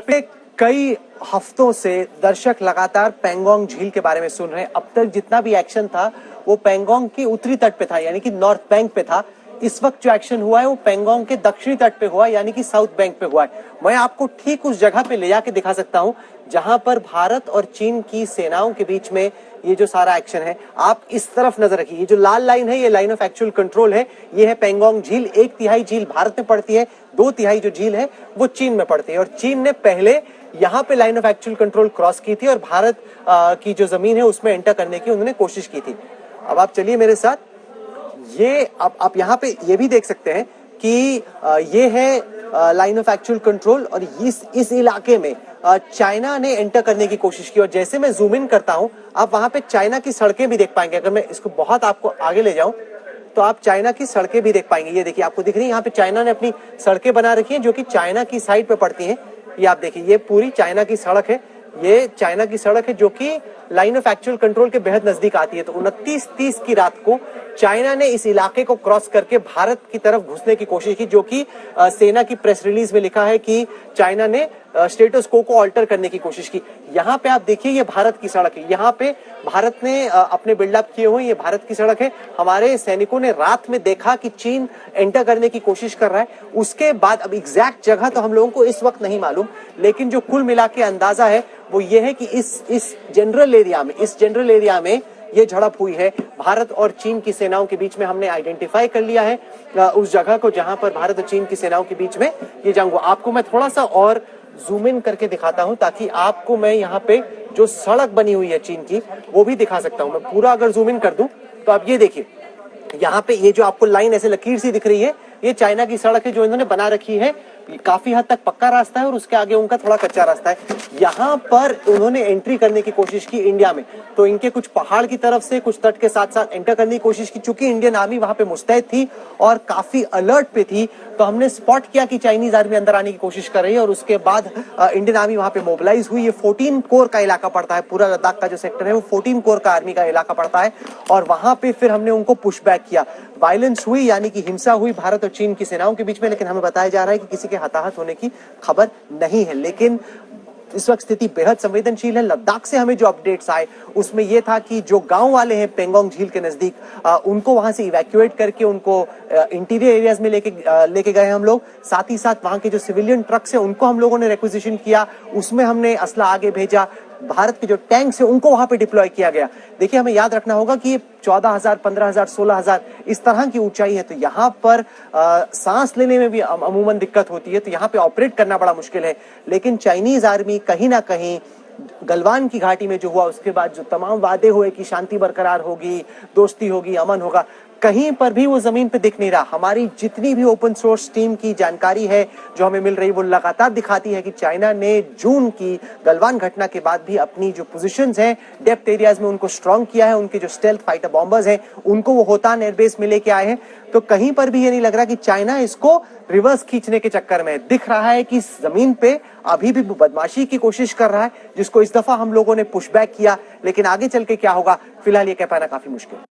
पे कई हफ्तों से दर्शक लगातार पैंगोंग झील के बारे में सुन रहे हैं। अब तक जितना भी एक्शन था वो पैंगोंग के उत्तरी तट पे था, यानी कि नॉर्थ बैंक पे था। इस वक्त जो एक्शन हुआ है वो पैंगोंग के दक्षिणी तट पे हुआ है, यानी कि साउथ बैंक पे हुआ है। मैं आपको ठीक उस जगह पे ले जाके दिखा सकता हूं जहां पर भारत और चीन की सेनाओं के बीच में ये जो सारा एक्शन है। आप इस तरफ नजर रखिए, ये जो लाल लाइन है ये लाइन ऑफ एक्चुअल कंट्रोल है। ये है पैंगोंग झील। 1/3 झील भारत में पड़ती है, 2/3 जो झील है वो चीन में पड़ती है। और चीन ने पहले यहां पे line of actual control cross की थी और भारत की जो जमीन है उसमें एंटर करने की उन्होंने कोशिश की थी। अब आप चलिए मेरे साथ, ये आप यहाँ पे ये भी देख सकते हैं कि ये है लाइन ऑफ एक्चुअल कंट्रोल और इस इलाके में चाइना ने एंटर करने की कोशिश की। और जैसे मैं जूम इन करता हूं आप वहां पे चाइना की सड़कें भी देख पाएंगे। अगर मैं इसको बहुत आपको आगे ले जाऊं तो आप चाइना की सड़कें भी देख पाएंगे। ये देखिए, आपको दिख रही है यहाँ पे चाइना ने अपनी सड़कें बना रखी हैं जो कि चाइना की साइड पे पड़ती हैं। ये आप देखिए, ये पूरी चाइना की सड़क है। ये चाइना की सड़क है जो कि लाइन ऑफ एक्चुअल कंट्रोल के बेहद नजदीक आती है। तो 29-30 की रात को चाइना ने इस इलाके को क्रॉस करके भारत की तरफ घुसने की कोशिश की, जो कि सेना की प्रेस रिलीज में लिखा है कि चाइना ने स्टेटस को ऑल्टर करने की कोशिश की। यहाँ पे आप देखिए, ये भारत की सड़क है। यहाँ पे भारत ने अपने बिल्डअप किए हुए, ये भारत की सड़क है। हमारे सैनिकों ने रात में देखा कि चीन एंटर करने की कोशिश कर रहा है। उसके बाद अब एग्जैक्ट जगह तो हम लोगों को इस वक्त नहीं मालूम, लेकिन जो कुल मिला के अंदाजा है वो ये है कि इस जनरल एरिया में ये झड़प हुई है। भारत और चीन की सेनाओं के बीच में हमने आइडेंटिफाई कर लिया है उस जगह को जहां पर भारत और चीन की सेनाओं के बीच में ये जंग हुआ। आपको मैं थोड़ा सा और जूम इन करके दिखाता हूं ताकि आपको मैं यहाँ पे जो सड़क बनी हुई है चीन की वो भी दिखा सकता हूं। मैं पूरा अगर जूम इन कर दूं तो आप ये देखिए, यहाँ पे ये जो आपको लाइन ऐसे लकीर सी दिख रही है ये चाइना की सड़क है जो इन्होंने बना रखी है। काफी हद तक पक्का रास्ता है और उसके आगे उनका थोड़ा कच्चा रास्ता है। यहाँ पर उन्होंने एंट्री करने की कोशिश की इंडिया में, तो इनके कुछ पहाड़ की तरफ से कुछ तट के साथ साथ एंटर करने की कोशिश की। चूंकि इंडियन आर्मी वहां पे मुस्तैद थी और काफी अलर्ट पे थी, तो हमने स्पॉट किया कि चाइनीज आर्मी अंदर आने की कोशिश कर रही है और उसके बाद इंडियन आर्मी वहां पे मोबिलाइज हुई। ये 14 कोर का इलाका पड़ता है, पूरा लद्दाख का जो सेक्टर है वो 14 कोर का आर्मी का इलाका पड़ता है। और वहां पे फिर हमने उनको पुश बैक किया। वायलेंस हुई, यानी कि हिंसा हुई भारत और चीन की सेनाओं के बीच में, लेकिन हमें बताया जा रहा है कि किसी के हताहत होने की खबर नहीं है। लेकिन इस वक्त स्थिति बेहद संवेदनशील है। लद्दाख से हमें जो अपडेट्स आए उसमें यह था कि जो गांव वाले हैं पैंगोंग झील के नजदीक, उनको वहां से इवैक्यूएट करके उनको इंटीरियर एरियाज में लेके गए हम लोग। साथ ही साथ वहां के जो सिविलियन ट्रक्स हैं उनको हम लोगों ने रिक्विजिशन किया, उसमें हमने असला आगे भेजा। भारत के जो टैंक्स है उनको वहां पे डिप्लॉय किया गया। देखिए, हमें याद रखना होगा कि 14,000, 15,000, 16,000 इस तरह की ऊंचाई है, तो यहाँ पर सांस लेने में भी अमूमन दिक्कत होती है, तो यहाँ पे ऑपरेट करना बड़ा मुश्किल है। लेकिन चाइनीज आर्मी कहीं ना कहीं गलवान की घाटी में जो हुआ उसके बाद जो तमाम वादे हुए कि शांति बरकरार होगी, दोस्ती होगी, अमन होगा, कहीं पर भी वो जमीन पे दिख नहीं रहा। हमारी जितनी भी ओपन सोर्स टीम की जानकारी है जो हमें मिल रही है वो लगातार दिखाती है कि चाइना ने जून की गलवान घटना के बाद भी अपनी जो पोजीशंस हैं डेप्थ एरियाज में उनको स्ट्रांग किया है। उनके जो स्टेल्थ फाइटर बॉम्बर्स हैं उनको वो होतान एयरबेस में लेके आए हैं। तो कहीं पर भी ये नहीं लग रहा कि चाइना इसको रिवर्स खींचने के चक्कर में। दिख रहा है कि जमीन पे अभी भी बदमाशी की कोशिश कर रहा है, जिसको इस दफा हम लोगों ने पुशबैक किया। लेकिन आगे चल के क्या होगा फिलहाल ये कह पाना काफी मुश्किल है।